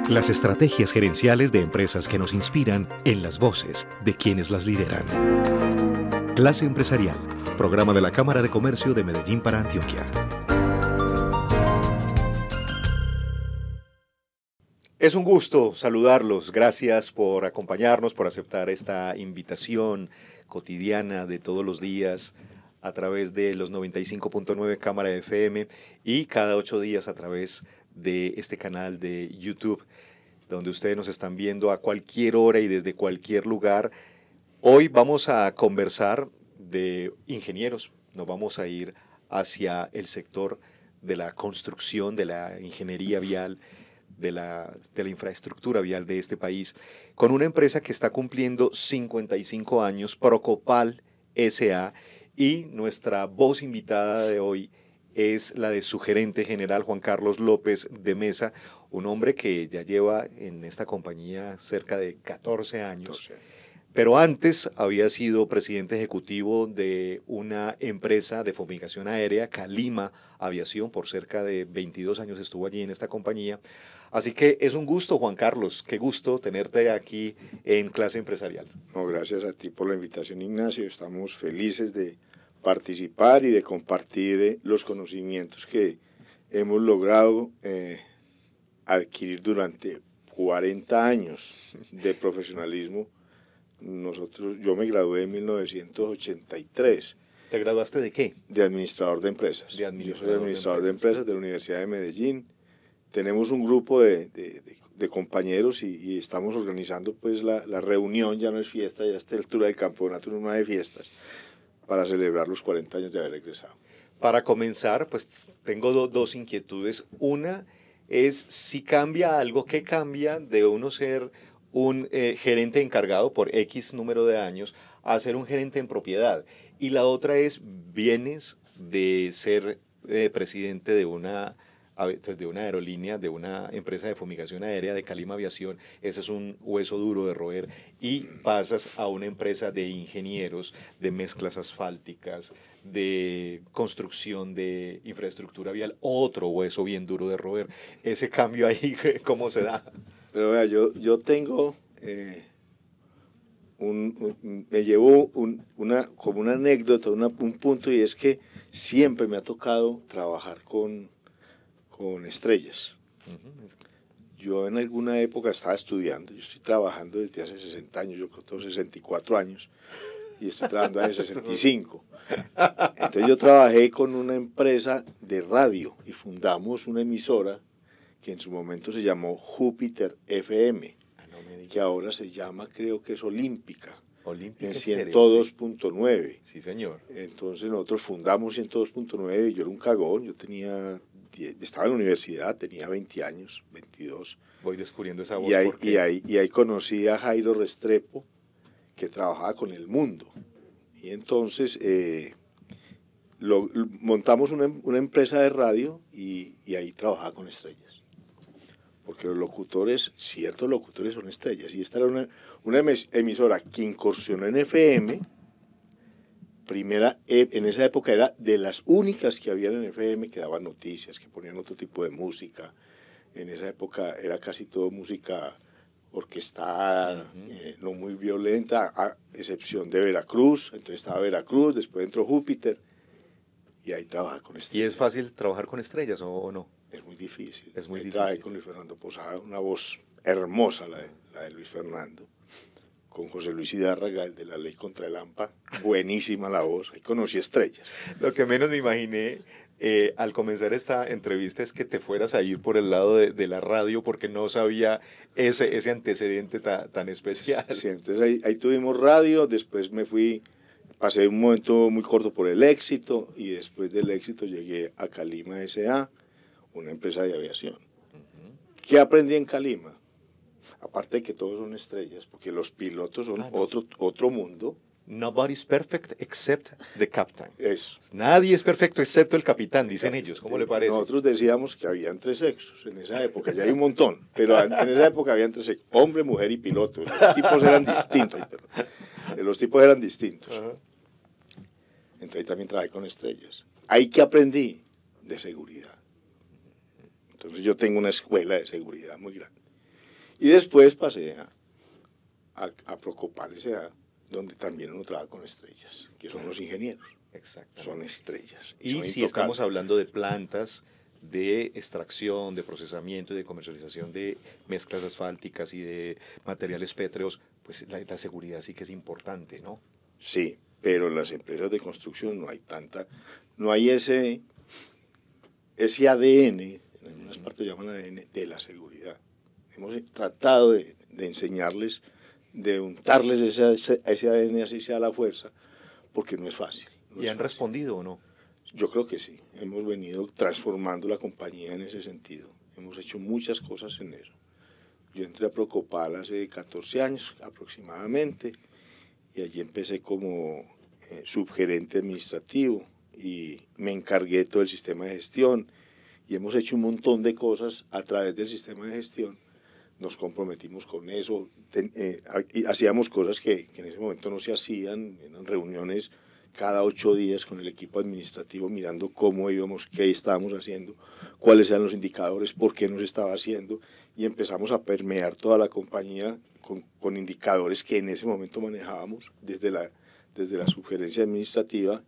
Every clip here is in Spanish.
Las estrategias gerenciales de empresas que nos inspiran en las voces de quienes las lideran. Clase Empresarial, programa de la Cámara de Comercio de Medellín para Antioquia. Es un gusto saludarlos. Gracias por acompañarnos, por aceptar esta invitación cotidiana de todos los días a través de los 95.9 Cámara FM y cada 8 días a través de este canal de YouTube, donde ustedes nos están viendo a cualquier hora y desde cualquier lugar. Hoy vamos a conversar de ingenieros, nos vamos a ir hacia el sector de la construcción, de la ingeniería vial, de la infraestructura vial de este país, con una empresa que está cumpliendo 55 años, Procopal S.A., y nuestra voz invitada de hoy es la de su gerente general, Juan Carlos López de Mesa, un hombre que ya lleva en esta compañía cerca de 14 años. Pero antes había sido presidente ejecutivo de una empresa de fumigación aérea, Calima Aviación, por cerca de 22 años estuvo allí en esta compañía. Así que es un gusto, Juan Carlos, qué gusto tenerte aquí en Clase Empresarial. No, gracias a ti por la invitación, Ignacio. Estamos felices de participar y de compartir los conocimientos que hemos logrado adquirir durante 40 años de profesionalismo. Yo me gradué en 1983. ¿Te graduaste de qué? De administrador de empresas. Yo soy administrador de empresas de la Universidad de Medellín. Tenemos un grupo de compañeros y estamos organizando pues la reunión, ya no es fiesta, ya a esta altura del campeonato no hay fiestas, para celebrar los 40 años de haber egresado. Para comenzar, pues tengo dos inquietudes. Una es si cambia algo, ¿qué cambia de uno ser un gerente encargado por X número de años a ser un gerente en propiedad? Y la otra es, vienes de ser presidente de una aerolínea, de una empresa de fumigación aérea, de Calima Aviación, ese es un hueso duro de roer, y pasas a una empresa de ingenieros, de mezclas asfálticas, de construcción de infraestructura vial, otro hueso bien duro de roer. Ese cambio ahí, ¿cómo se da? Pero vea, yo tengo, me llevo como una anécdota, un punto, y es que siempre me ha tocado trabajar con estrellas. Yo en alguna época estaba estudiando, yo estoy trabajando desde hace 60 años, yo creo que tengo 64 años, y estoy trabajando desde 65. Entonces yo trabajé con una empresa de radio y fundamos una emisora que en su momento se llamó Júpiter FM, que ahora se llama, creo que es Olímpica. En 102.9. Sí, señor. Entonces nosotros fundamos 102.9 y yo era un cagón, estaba en la universidad, tenía 20 años, 22. Voy descubriendo esa voz. Y ahí conocí a Jairo Restrepo, que trabajaba con El Mundo. Y entonces montamos una empresa de radio y ahí trabajaba con estrellas. Porque los locutores, ciertos locutores son estrellas. Y esta era una emisora que incursionó en FM. En esa época era de las únicas que habían en FM que daban noticias, que ponían otro tipo de música. En esa época era casi todo música orquestada, no muy violenta, a excepción de Veracruz. Entonces estaba Veracruz, después entró Júpiter y ahí trabaja con estrellas. ¿Y es fácil trabajar con estrellas o no? Es muy difícil. Es muy difícil. Trabajé con Luis Fernando Posada, una voz hermosa la de Luis Fernando. Con José Luis Hidárraga, el de La Ley contra el AMPA, buenísima la voz, ahí conocí estrellas. Lo que menos me imaginé al comenzar esta entrevista es que te fueras a ir por el lado de la radio porque no sabía ese antecedente tan especial. Sí, entonces ahí tuvimos radio, después pasé un momento muy corto por el Éxito y después del Éxito llegué a Calima S.A., una empresa de aviación. ¿Qué aprendí en Calima? Aparte de que todos son estrellas, porque los pilotos son otro mundo. Nobody's perfect except the captain. Eso. Nadie es perfecto excepto el capitán, dicen ellos. ¿Cómo le parece? Nosotros decíamos que habían 3 sexos en esa época, ya hay un montón, pero en esa época habían 3 sexos, hombre, mujer y piloto. Los tipos eran distintos. Entonces ahí también trabajé con estrellas. Ahí que aprendí de seguridad. Entonces yo tengo una escuela de seguridad muy grande. Y después pasé a Procopal S.A., donde también uno trabaja con estrellas, que son los ingenieros. Exactamente. Son estrellas. Y son si estamos hablando de plantas de extracción, de procesamiento y de comercialización de mezclas asfálticas y de materiales pétreos, pues la seguridad sí que es importante, ¿no? Sí, pero en las empresas de construcción no hay no hay ese ADN, en algunas partes llaman ADN, de la seguridad. Hemos tratado de enseñarles, de untarles ese ADN, así sea la fuerza, porque no es fácil. ¿Y han respondido o no? Yo creo que sí. Hemos venido transformando la compañía en ese sentido. Hemos hecho muchas cosas en eso. Yo entré a Procopal hace 14 años aproximadamente y allí empecé como subgerente administrativo y me encargué de todo el sistema de gestión y hemos hecho un montón de cosas a través del sistema de gestión. Nos comprometimos con eso, hacíamos cosas que en ese momento no se hacían, eran reuniones cada 8 días con el equipo administrativo mirando cómo íbamos, qué estábamos haciendo, cuáles eran los indicadores, por qué nos estaba haciendo, y empezamos a permear toda la compañía con indicadores que en ese momento manejábamos desde la sugerencia administrativa,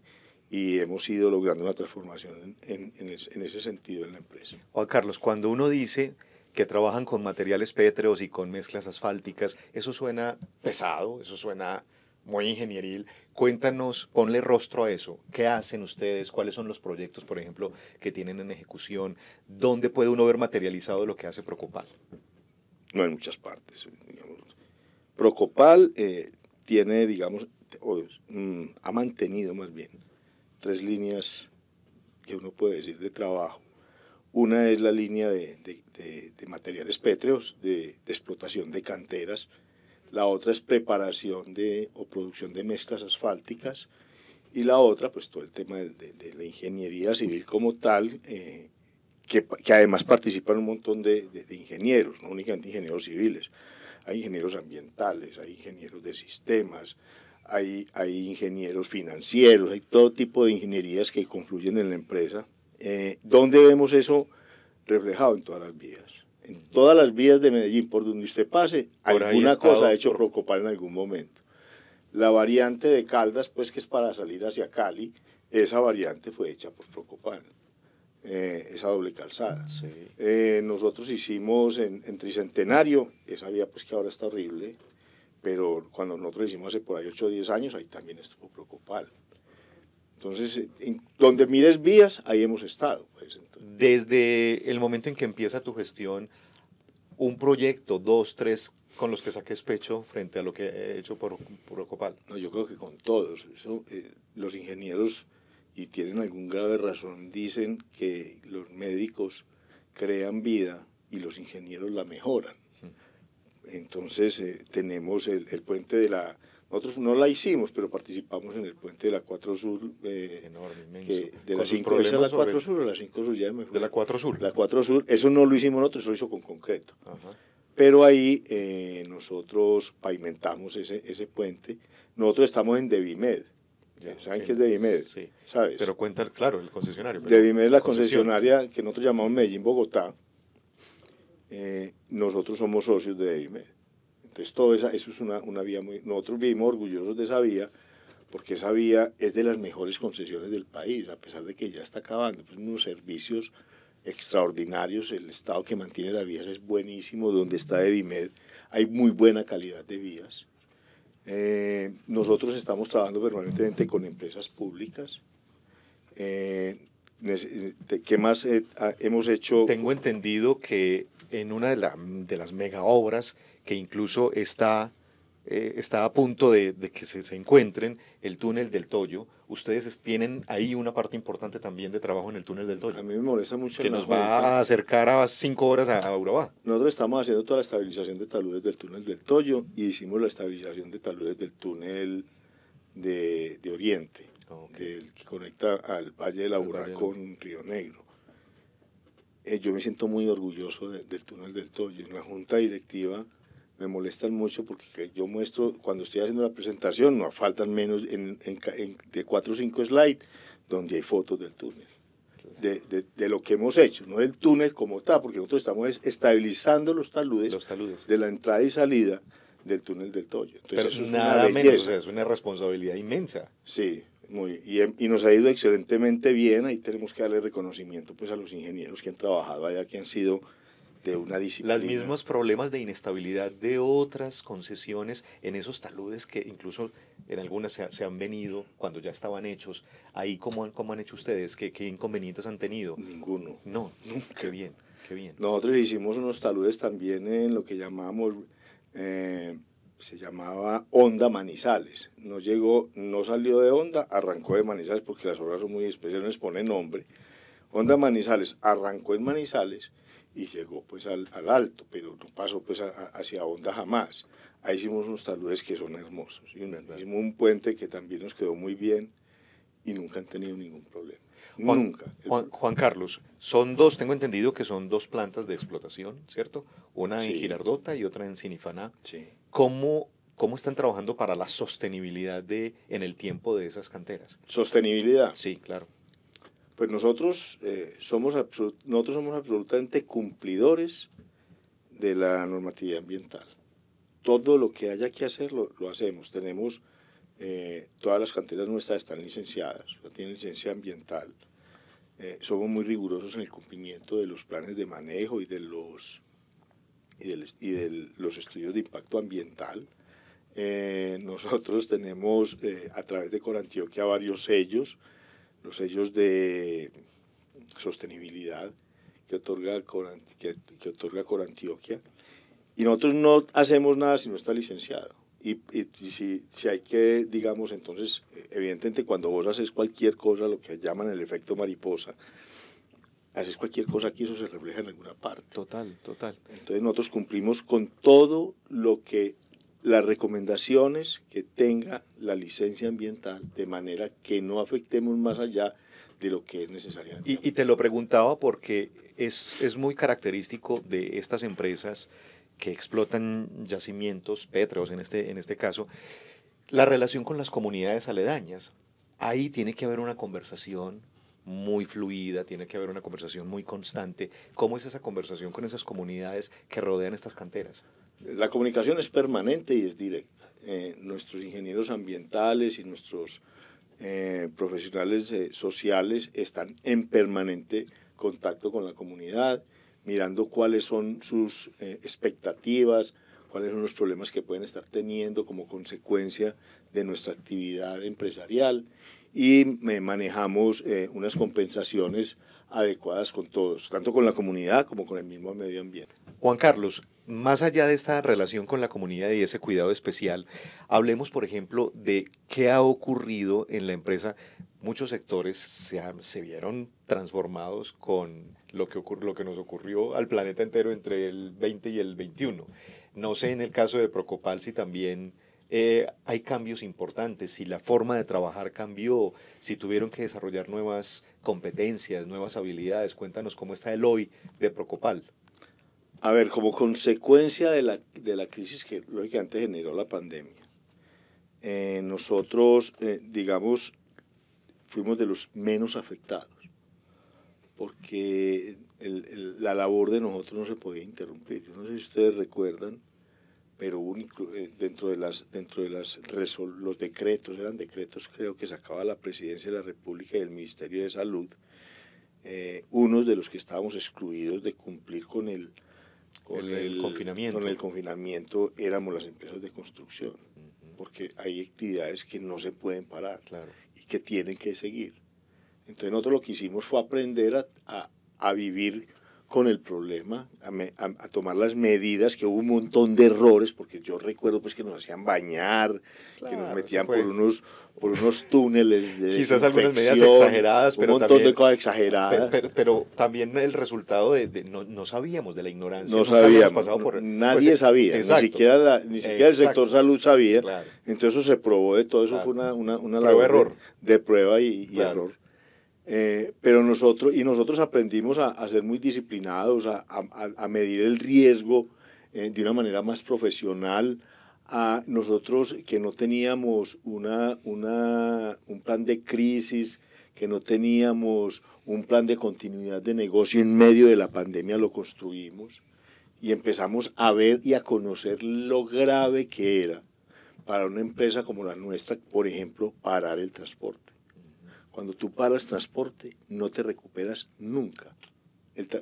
y hemos ido logrando una transformación en ese sentido en la empresa. Juan Carlos, cuando uno dice que trabajan con materiales pétreos y con mezclas asfálticas, eso suena pesado, eso suena muy ingenieril. Cuéntanos, ponle rostro a eso. ¿Qué hacen ustedes? ¿Cuáles son los proyectos, por ejemplo, que tienen en ejecución? ¿Dónde puede uno ver materializado lo que hace Procopal? No, en muchas partes. Digamos. Procopal tiene, digamos, ha mantenido más bien 3 líneas que uno puede decir de trabajo. Una es la línea de materiales pétreos, de explotación de canteras. La otra es preparación o producción de mezclas asfálticas. Y la otra, pues todo el tema de la ingeniería civil como tal, que además participan un montón de ingenieros, no únicamente ingenieros civiles. Hay ingenieros ambientales, hay ingenieros de sistemas, hay ingenieros financieros, hay todo tipo de ingenierías que confluyen en la empresa. ¿Dónde vemos eso reflejado? En todas las vías. En todas las vías de Medellín, por donde usted pase, alguna cosa ha hecho Procopal en algún momento. La variante de Caldas, pues que es para salir hacia Cali, esa variante fue hecha por Procopal, esa doble calzada. Sí. Nosotros hicimos en Tricentenario, esa vía pues que ahora está horrible, pero cuando nosotros hicimos hace por ahí 8 o 10 años, ahí también estuvo Procopal. Entonces, donde mires vías, ahí hemos estado. Pues, desde el momento en que empieza tu gestión, un proyecto, 2, 3, con los que saques pecho frente a lo que he hecho por Procopal. No, yo creo que con todos. Eso, los ingenieros, y tienen algún grado de razón, dicen que los médicos crean vida y los ingenieros la mejoran. Entonces, tenemos el puente de la... Nosotros no la hicimos, pero participamos en el puente de la 4 Sur. Enorme, inmenso. De la 5, ¿esa es la 4 Sur o la 5 Sur? Ya me fue. De la 4 Sur. La 4 Sur, eso no lo hicimos nosotros, eso lo hizo con concreto. Ajá. Pero ahí nosotros pavimentamos ese puente. Nosotros estamos en Devimed. ¿Saben qué es Devimed? Sí. ¿Sabes? Pero cuenta, claro, el concesionario. Devimed es la concesionaria que nosotros llamamos Medellín-Bogotá. Nosotros somos socios de Devimed. Entonces, eso es una vía muy... Nosotros vivimos orgullosos de esa vía, porque esa vía es de las mejores concesiones del país, a pesar de que ya está acabando. Pues unos servicios extraordinarios, el estado que mantiene las vías es buenísimo, donde está Devimed hay muy buena calidad de vías. Nosotros estamos trabajando permanentemente con empresas públicas. ¿Qué más hemos hecho? Tengo entendido que en una de las mega obras que incluso está a punto de que se encuentren, el túnel del Toyo, ustedes tienen ahí una parte importante también de trabajo en el túnel del Toyo. A mí me molesta mucho. Que nos va a acercar a 5 horas a Urabá. Nosotros estamos haciendo toda la estabilización de taludes del túnel del Toyo y hicimos la estabilización de taludes del túnel de Oriente, que conecta al Valle de la Urrá con Río Negro. Yo me siento muy orgulloso del túnel del Toyo. En la junta directiva me molestan mucho porque yo muestro, cuando estoy haciendo la presentación, faltan menos de 4 o 5 slides donde hay fotos del túnel. de lo que hemos hecho, no del túnel como tal, porque nosotros estamos estabilizando los taludes de la entrada y salida del túnel del Toyo. Entonces, pero eso es nada una menos, o belleza. sea, es una responsabilidad inmensa. Sí, y nos ha ido excelentemente bien. Ahí tenemos que darle reconocimiento pues a los ingenieros que han trabajado allá, que han sido de una disciplina. Los mismos problemas de inestabilidad de otras concesiones en esos taludes que incluso en algunas se han venido cuando ya estaban hechos. Ahí, ¿cómo han hecho ustedes? ¿Qué inconvenientes han tenido? Ninguno. No, Nunca. qué bien, qué bien. Nosotros hicimos unos taludes también en lo que llamamos, se llamaba Honda Manizales. No salió de Honda, arrancó de Manizales porque las obras son muy especiales, les pone nombre. Honda Manizales arrancó en Manizales y llegó pues al Alto, pero no pasó pues hacia Honda jamás. Ahí hicimos unos taludes que son hermosos. Hicimos un puente que también nos quedó muy bien y nunca han tenido ningún problema. Nunca. Juan Carlos, son dos, tengo entendido que son dos plantas de explotación, ¿cierto? Una en Sí. Girardota y otra en Sinifaná. Sí. ¿Cómo están trabajando para la sostenibilidad en el tiempo de esas canteras? Sostenibilidad. Sí, claro. Pues nosotros somos absolutamente cumplidores de la normatividad ambiental. Todo lo que haya que hacer lo hacemos. Tenemos, todas las canteras nuestras están licenciadas, tienen licencia ambiental. Somos muy rigurosos en el cumplimiento de los planes de manejo y de los estudios de impacto ambiental. Nosotros tenemos a través de Corantioquia varios sellos, los sellos de sostenibilidad que otorga Corantioquia, y nosotros no hacemos nada si no está licenciado. Y si hay que, digamos, entonces, evidentemente cuando vos haces cualquier cosa, lo que llaman el efecto mariposa, haces cualquier cosa aquí, eso se refleja en alguna parte. Total. Entonces nosotros cumplimos con todo lo que las recomendaciones que tenga la licencia ambiental, de manera que no afectemos más allá de lo que es necesario. Y te lo preguntaba porque es muy característico de estas empresas que explotan yacimientos pétreos, en este caso, la relación con las comunidades aledañas. Ahí tiene que haber una conversación muy fluida, tiene que haber una conversación muy constante. ¿Cómo es esa conversación con esas comunidades que rodean estas canteras? La comunicación es permanente y es directa. Nuestros ingenieros ambientales y nuestros profesionales sociales están en permanente contacto con la comunidad, mirando cuáles son sus expectativas, cuáles son los problemas que pueden estar teniendo como consecuencia de nuestra actividad empresarial, y manejamos unas compensaciones adecuadas con todos, tanto con la comunidad como con el mismo medio ambiente. Juan Carlos, más allá de esta relación con la comunidad y ese cuidado especial, hablemos, por ejemplo, de qué ha ocurrido en la empresa. Muchos sectores se vieron transformados con lo que nos ocurrió al planeta entero entre el 20 y el 21. No sé en el caso de Procopal si también hay cambios importantes, si la forma de trabajar cambió, si tuvieron que desarrollar nuevas competencias, nuevas habilidades. Cuéntanos cómo está el hoy de Procopal. A ver, como consecuencia de la crisis que lógicamente generó la pandemia, nosotros, digamos, fuimos de los menos afectados, porque la labor de nosotros no se podía interrumpir. Yo no sé si ustedes recuerdan, pero dentro de los decretos, eran decretos creo que sacaba la Presidencia de la República y el Ministerio de Salud, unos de los que estábamos excluidos de cumplir con el confinamiento éramos las empresas de construcción, porque hay actividades que no se pueden parar, claro, y que tienen que seguir. Entonces nosotros lo que hicimos fue aprender a vivir con el problema, a tomar las medidas, que hubo un montón de errores, porque yo recuerdo pues que nos hacían bañar, claro, que nos metían por unos túneles de quizás algunas medidas exageradas, pero un montón también, de cosas exageradas. Pero también el resultado no sabíamos, de la ignorancia. No sabíamos, nadie sabía, exacto, ni siquiera el sector salud sabía, claro. Entonces eso se probó de todo, eso claro, fue una labor de prueba y claro, error. Pero nosotros aprendimos a ser muy disciplinados, a medir el riesgo de una manera más profesional. A nosotros que no teníamos un plan de crisis que no teníamos un plan de continuidad de negocio en medio de la pandemia, lo construimos y empezamos a ver y a conocer lo grave que era para una empresa como la nuestra, por ejemplo, parar el transporte. Cuando tú paras transporte, no te recuperas nunca.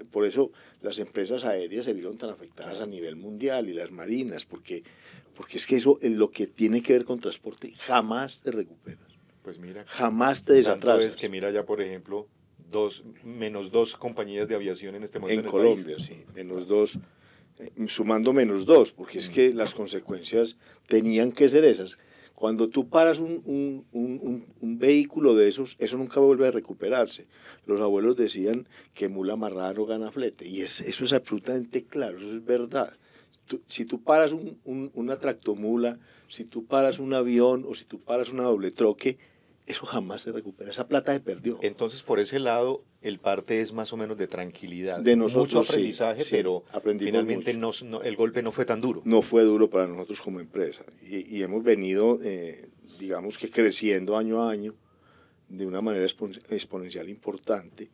Por eso las empresas aéreas se vieron tan afectadas a nivel mundial y las marinas, porque es que eso, en lo que tiene que ver con transporte, jamás te recuperas. Pues mira, jamás te desatrasas. Tanto es que mira ya, por ejemplo, menos dos compañías de aviación en este momento en Colombia, país. Sí, menos dos, sumando menos dos, porque es que las consecuencias tenían que ser esas. Cuando tú paras un vehículo de esos, eso nunca vuelve a recuperarse. Los abuelos decían que mula amarrada no gana flete, y eso es absolutamente claro, eso es verdad. Si tú paras una tractomula, si tú paras un avión o si tú paras una doble troque, eso jamás se recupera, esa plata se perdió. Entonces, por ese lado, el parte es más o menos de tranquilidad. De nosotros, mucho aprendizaje, sí, pero finalmente el golpe no fue tan duro. No fue duro para nosotros como empresa. Y hemos venido, digamos que creciendo año a año de una manera exponencial importante.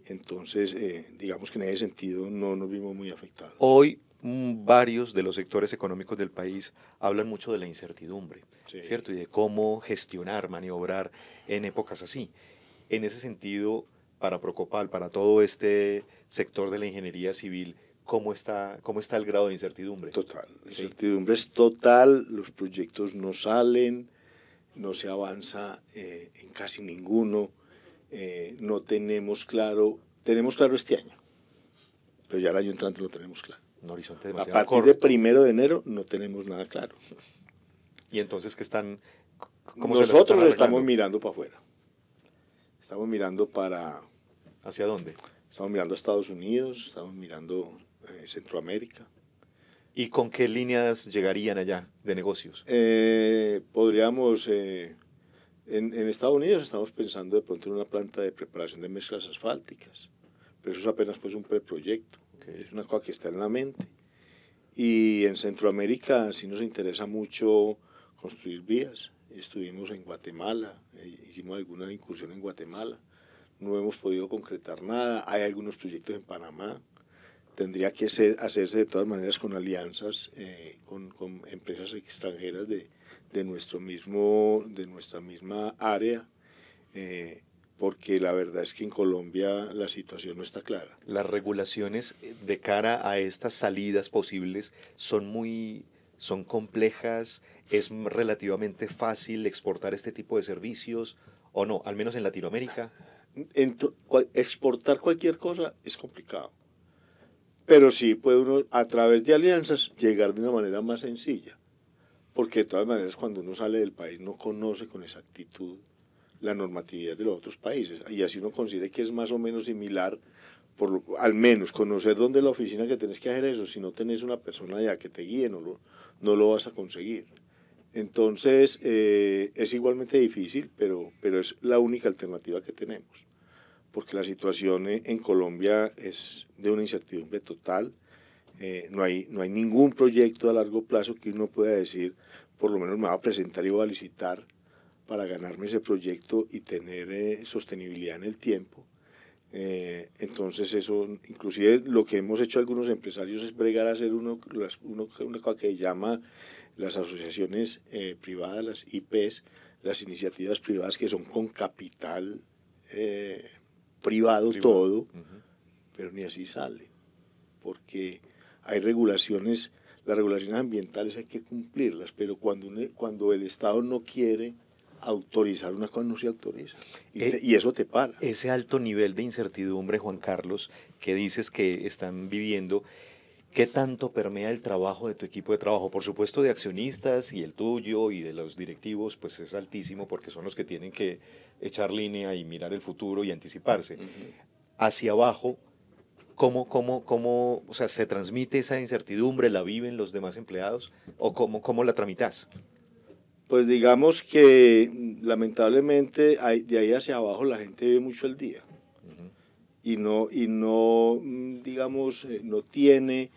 Entonces, digamos que en ese sentido no nos vimos muy afectados. Hoy, varios de los sectores económicos del país hablan mucho de la incertidumbre, sí, ¿cierto? Y de cómo gestionar, maniobrar en épocas así. En ese sentido, para Procopal, para todo este sector de la ingeniería civil, ¿cómo está el grado de incertidumbre? Total. La incertidumbre es total, los proyectos no salen, no se avanza en casi ninguno, no tenemos claro este año, pero ya el año entrante lo tenemos claro. Un horizonte a demasiado partir corto. de 1 de enero no tenemos nada claro. ¿Y entonces qué están? Nosotros estamos mirando para afuera. Estamos mirando para... ¿Hacia dónde? Estamos mirando a Estados Unidos, estamos mirando Centroamérica. ¿Y con qué líneas llegarían allá de negocios? Podríamos... en Estados Unidos estamos pensando de pronto en una planta de preparación de mezclas asfálticas, pero eso es apenas pues un preproyecto. Okay. Es una cosa que está en la mente. Y en Centroamérica sí nos interesa mucho construir vías. Estuvimos en Guatemala, hicimos alguna incursión en Guatemala, no hemos podido concretar nada. Hay algunos proyectos en Panamá. Tendría que hacerse de todas maneras con alianzas con empresas extranjeras de nuestra misma área, porque la verdad es que en Colombia la situación no está clara. Las regulaciones de cara a estas salidas posibles son complejas, es relativamente fácil exportar este tipo de servicios, o no, al menos en Latinoamérica. Exportar cualquier cosa es complicado, pero sí puede uno a través de alianzas llegar de una manera más sencilla, porque de todas maneras cuando uno sale del país no conoce con exactitud la normatividad de los otros países, y así uno considera que es más o menos similar, al menos conocer dónde es la oficina que tenés que hacer eso. Si no tenés una persona allá que te guíe, no lo vas a conseguir. Entonces es igualmente difícil, pero es la única alternativa que tenemos, porque la situación en Colombia es de una incertidumbre total. No hay ningún proyecto a largo plazo que uno pueda decir, por lo menos me va a presentar y voy a licitar para ganarme ese proyecto y tener sostenibilidad en el tiempo. Entonces eso, inclusive lo que hemos hecho algunos empresarios es bregar a hacer una cosa que llama las asociaciones privadas, las IPs, las iniciativas privadas, que son con capital privado todo, pero ni así sale, porque hay regulaciones, las regulaciones ambientales hay que cumplirlas, pero cuando el Estado no quiere autorizar una cosa, no se autoriza, y eso te para. Ese alto nivel de incertidumbre, Juan Carlos, que dices que están viviendo, ¿qué tanto permea el trabajo de tu equipo de trabajo? Por supuesto, de accionistas y el tuyo y de los directivos, pues es altísimo, porque son los que tienen que echar línea y mirar el futuro y anticiparse. Hacia abajo, ¿cómo, o sea, se transmite esa incertidumbre? ¿La viven los demás empleados? ¿O cómo la tramitas? Pues digamos que lamentablemente de ahí hacia abajo la gente ve mucho el día y no digamos, no tiene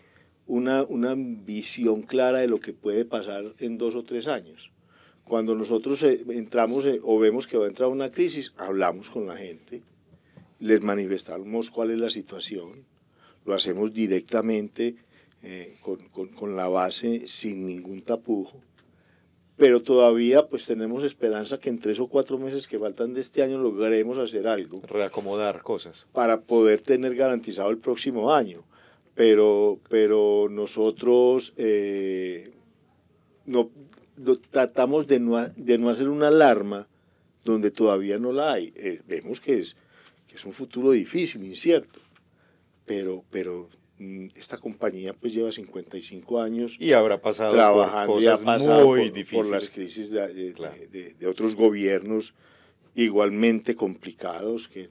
una visión clara de lo que puede pasar en 2 o 3 años. Cuando nosotros entramos o vemos que va a entrar una crisis, hablamos con la gente, les manifestamos cuál es la situación, lo hacemos directamente con la base sin ningún tapujo, pero todavía pues tenemos esperanza que en 3 o 4 meses que faltan de este año logremos hacer algo. Reacomodar cosas. Para poder tener garantizado el próximo año. Pero nosotros tratamos de no hacer una alarma donde todavía no la hay. Vemos que es un futuro difícil, incierto, pero esta compañía pues lleva 55 años y habrá pasado trabajando por cosas y ha pasado muy difíciles. Por las crisis Claro. de otros gobiernos igualmente complicados que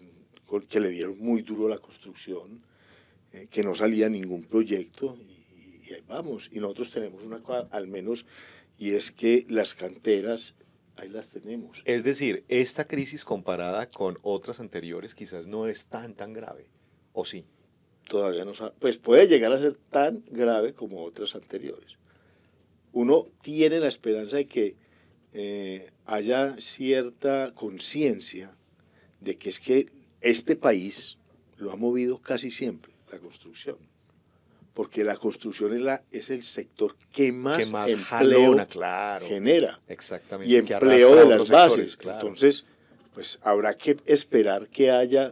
le dieron muy duro a la construcción, que no salía ningún proyecto y ahí vamos. Y nosotros tenemos una cosa al menos, y es que las canteras ahí las tenemos. Es decir, esta crisis comparada con otras anteriores quizás no es tan grave, ¿o sí? Todavía no sabe, pues puede llegar a ser tan grave como otras anteriores. Uno tiene la esperanza de que haya cierta conciencia de que es que este país lo ha movido casi siempre la construcción, porque la construcción es el sector que más empleo jalona, claro, genera. Exactamente, y empleo de las bases. Claro. Entonces, pues habrá que esperar que haya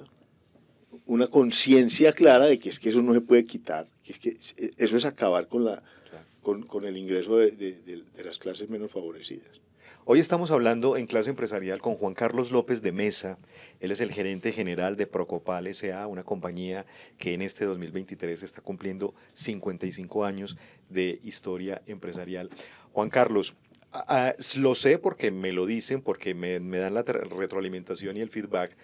una conciencia clara de que es que eso no se puede quitar, que es que eso es acabar con con el ingreso de las clases menos favorecidas. Hoy estamos hablando en Clase Empresarial con Juan Carlos López de Mesa. Él es el gerente general de Procopal S.A., una compañía que en este 2023 está cumpliendo 55 años de historia empresarial. Juan Carlos, lo sé porque me lo dicen, porque me dan la retroalimentación y el feedback.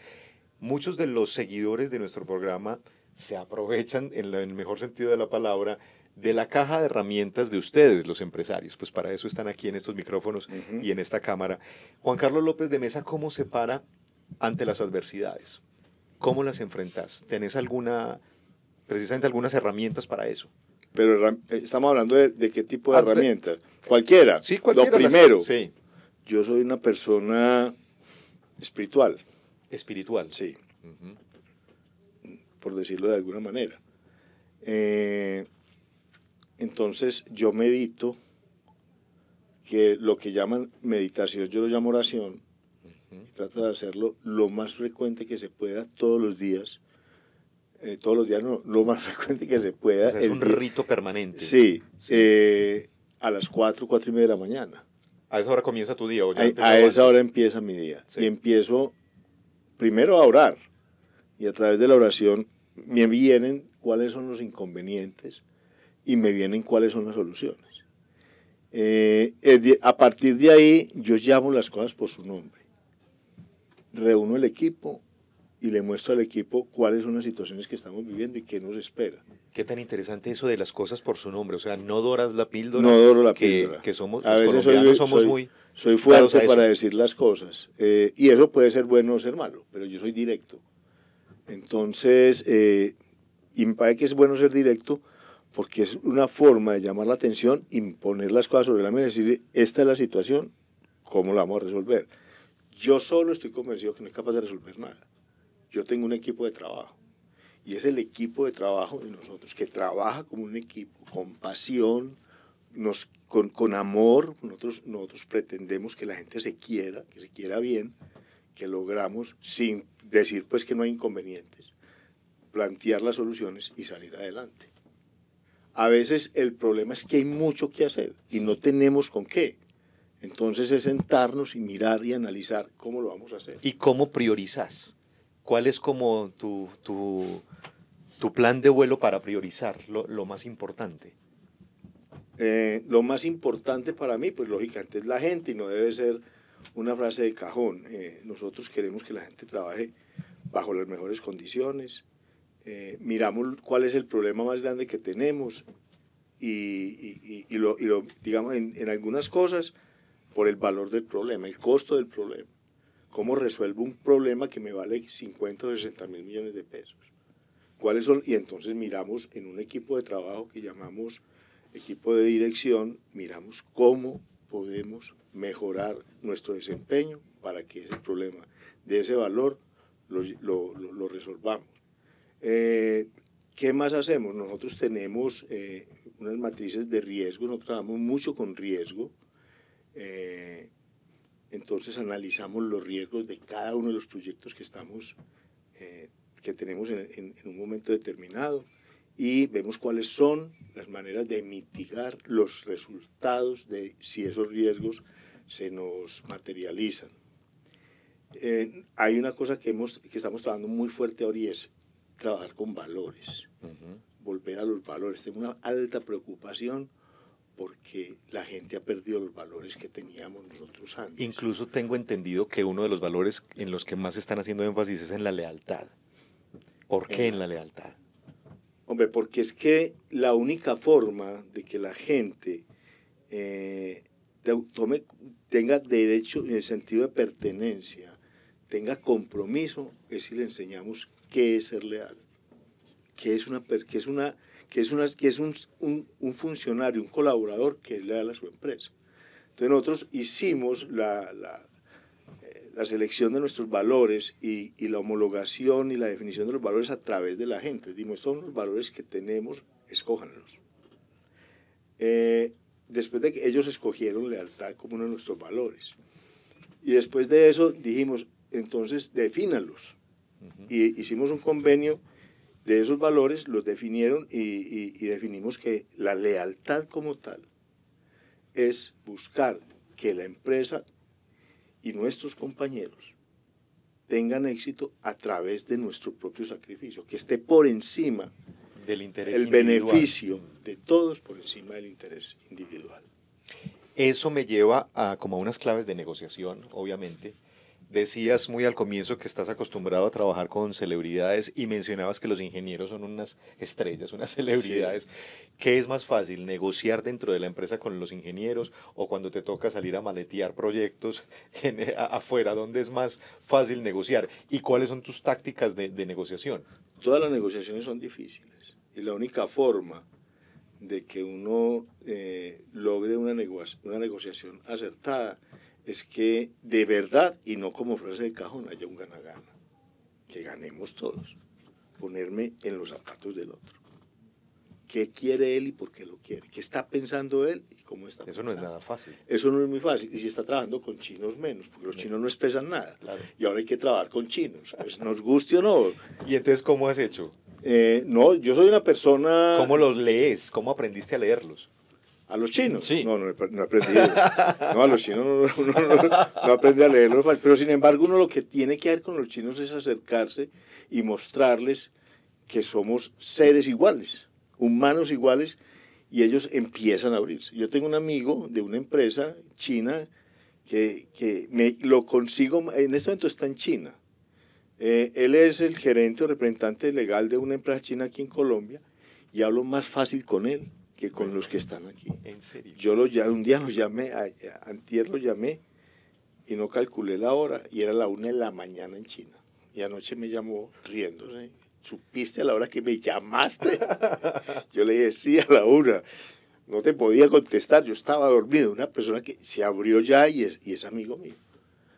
Muchos de los seguidores de nuestro programa se aprovechan, en el mejor sentido de la palabra, de la caja de herramientas de ustedes, los empresarios. Pues para eso están aquí en estos micrófonos y en esta cámara. Juan Carlos López de Mesa, ¿cómo se para ante las adversidades? ¿Cómo las enfrentas? ¿Tenés precisamente algunas herramientas para eso? Pero estamos hablando de qué tipo de herramientas. Cualquiera. Sí, cualquiera. Lo primero, sí. Yo soy una persona espiritual. Espiritual. Sí. Por decirlo de alguna manera. Entonces yo medito, que lo que llaman meditación, yo lo llamo oración, y trato de hacerlo lo más frecuente que se pueda todos los días. No, lo más frecuente que se pueda. O sea, es un rito permanente. Sí, a las 4:30 de la mañana. ¿A esa hora comienza tu día? A esa hora empieza mi día. Sí. Y empiezo primero a orar, y a través de la oración me vienen cuáles son los inconvenientes y me vienen cuáles son las soluciones. A partir de ahí yo llamo las cosas por su nombre. Reúno el equipo y le muestro al equipo cuáles son las situaciones que estamos viviendo y qué nos espera. Qué tan interesante eso de las cosas por su nombre, o sea, no doras la píldora. No doro la píldora. Que somos, a los veces colombianos somos muy... Soy fuerte para decir las cosas, y eso puede ser bueno o ser malo, pero yo soy directo. Entonces, y me parece que es bueno ser directo porque es una forma de llamar la atención y poner las cosas sobre la mesa y decir, esta es la situación, ¿cómo la vamos a resolver? Yo solo estoy convencido que no es capaz de resolver nada. Yo tengo un equipo de trabajo, y es el equipo de trabajo de nosotros, que trabaja como un equipo, con pasión, con amor. Nosotros pretendemos que la gente se quiera, que se quiera bien, que logramos, sin decir pues que no hay inconvenientes, plantear las soluciones y salir adelante. A veces el problema es que hay mucho que hacer y no tenemos con qué. Entonces es sentarnos y mirar y analizar cómo lo vamos a hacer. ¿Y cómo priorizas? ¿Cuál es como tu plan de vuelo para priorizar lo más importante? Lo más importante para mí, pues lógicamente es la gente, y no debe ser una frase de cajón. Nosotros queremos que la gente trabaje bajo las mejores condiciones. Miramos cuál es el problema más grande que tenemos y lo digamos en algunas cosas por el valor del problema, el costo del problema. ¿Cómo resuelvo un problema que me vale 50 o 60 mil millones de pesos? ¿Cuáles son? Y entonces miramos en un equipo de trabajo que llamamos equipo de dirección, miramos cómo podemos mejorar nuestro desempeño para que ese problema de ese valor lo resolvamos. ¿Qué más hacemos? Nosotros tenemos unas matrices de riesgo, nosotros trabajamos mucho con riesgo, entonces analizamos los riesgos de cada uno de los proyectos que tenemos en un momento determinado y vemos cuáles son las maneras de mitigar los resultados de si esos riesgos se nos materializan. Hay una cosa que estamos trabajando muy fuerte ahora y es trabajar con valores, volver a los valores. Tengo una alta preocupación porque la gente ha perdido los valores que teníamos nosotros antes. Incluso tengo entendido que uno de los valores en los que más están haciendo énfasis es en la lealtad. ¿Por qué en la lealtad? Hombre, porque es que la única forma de que la gente tenga derecho en el sentido de pertenencia, tenga compromiso, es si le enseñamos qué es ser leal, qué es un funcionario, un colaborador que es leal a su empresa. Entonces nosotros hicimos la selección de nuestros valores y la homologación y la definición de los valores a través de la gente. Dimos, estos son los valores que tenemos, escójanlos. Después de que ellos escogieron lealtad como uno de nuestros valores. Y después de eso dijimos, entonces defínalos. Y hicimos un convenio de esos valores, los definieron y definimos que la lealtad como tal es buscar que la empresa y nuestros compañeros tengan éxito a través de nuestro propio sacrificio, que esté por encima del interés el individual. Beneficio de todos por encima del interés individual. Eso me lleva a como a unas claves de negociación, obviamente. Decías muy al comienzo que estás acostumbrado a trabajar con celebridades y mencionabas que los ingenieros son unas estrellas, unas celebridades. Sí. ¿Qué es más fácil, negociar dentro de la empresa con los ingenieros o cuando te toca salir a maletear proyectos afuera? ¿Dónde es más fácil negociar? ¿Y cuáles son tus tácticas de negociación? Todas las negociaciones son difíciles y la única forma de que uno logre una negociación acertada es que de verdad, y no como frase de cajón, haya un gana-gana, que ganemos todos, ponerme en los zapatos del otro. ¿Qué quiere él y por qué lo quiere? ¿Qué está pensando él y cómo está pensando? Eso no es nada fácil. Eso no es muy fácil, y si está trabajando con chinos menos, porque los chinos no expresan nada, claro. Y ahora hay que trabajar con chinos, pues nos guste o no. ¿Y entonces cómo has hecho? No, yo soy una persona... ¿Cómo los lees? ¿Cómo aprendiste a leerlos? ¿A los chinos? Sí. No he aprendido. No, a los chinos no aprendí a leerlos. Pero sin embargo, uno lo que tiene que hacer con los chinos es acercarse y mostrarles que somos seres iguales, humanos iguales, y ellos empiezan a abrirse. Yo tengo un amigo de una empresa china que lo consigo, en este momento está en China. Él es el gerente o representante legal de una empresa china aquí en Colombia y hablo más fácil con él que con los que están aquí. ¿En serio? Yo un día lo llamé, antier lo llamé y no calculé la hora y era la 1 de la mañana en China. Y anoche me llamó riéndose. ¿Supiste a la hora que me llamaste? Yo le dije, sí, a la 1. No te podía contestar, yo estaba dormido. Una persona que se abrió ya y es amigo mío.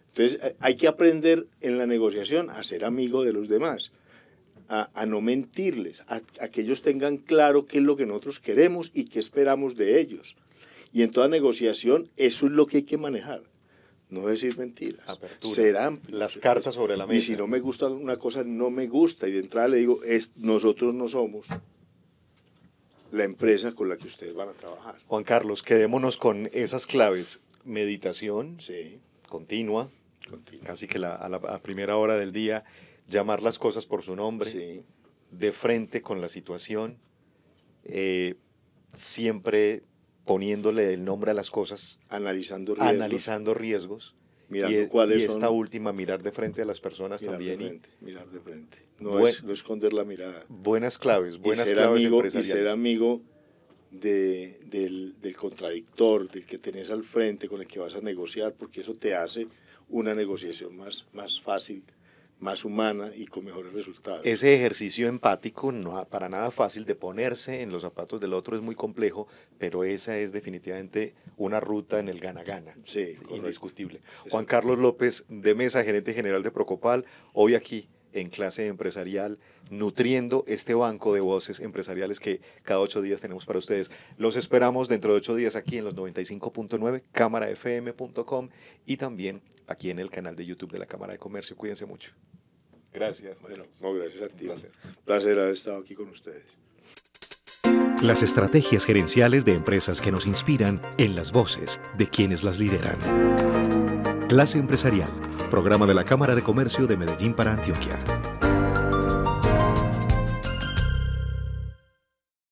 Entonces hay que aprender en la negociación a ser amigo de los demás. A no mentirles, a que ellos tengan claro qué es lo que nosotros queremos y qué esperamos de ellos. Y en toda negociación eso es lo que hay que manejar, no decir mentiras. Apertura. Ser amplio. Las cartas sobre la mesa. Y si no me gusta una cosa, no me gusta. Y de entrada le digo, nosotros no somos la empresa con la que ustedes van a trabajar. Juan Carlos, quedémonos con esas claves. Meditación, sí. Continua, casi que a la primera hora del día. Llamar las cosas por su nombre, sí. De frente con la situación, siempre poniéndole el nombre a las cosas, analizando riesgos mirando cuáles son, esta última, mirar de frente a las personas también. Mirar de frente, no esconder la mirada. Buenas claves empresariales. Y ser amigo del contradictor, del que tenés al frente, con el que vas a negociar, porque eso te hace una negociación más fácil, más humana y con mejores resultados. Ese ejercicio empático, no para nada fácil de ponerse en los zapatos del otro, es muy complejo, pero esa es definitivamente una ruta en el gana-gana, sí, indiscutible. Juan Carlos López de Mesa, gerente general de Procopal, hoy aquí en Clase Empresarial, nutriendo este banco de voces empresariales que cada 8 días tenemos para ustedes. Los esperamos dentro de 8 días aquí en los 95.9, cámarafm.com y también aquí en el canal de YouTube de la Cámara de Comercio. Cuídense mucho. Gracias. Bueno, no, gracias a ti. Placer haber estado aquí con ustedes. Las estrategias gerenciales de empresas que nos inspiran en las voces de quienes las lideran. Clase Empresarial, programa de la Cámara de Comercio de Medellín para Antioquia.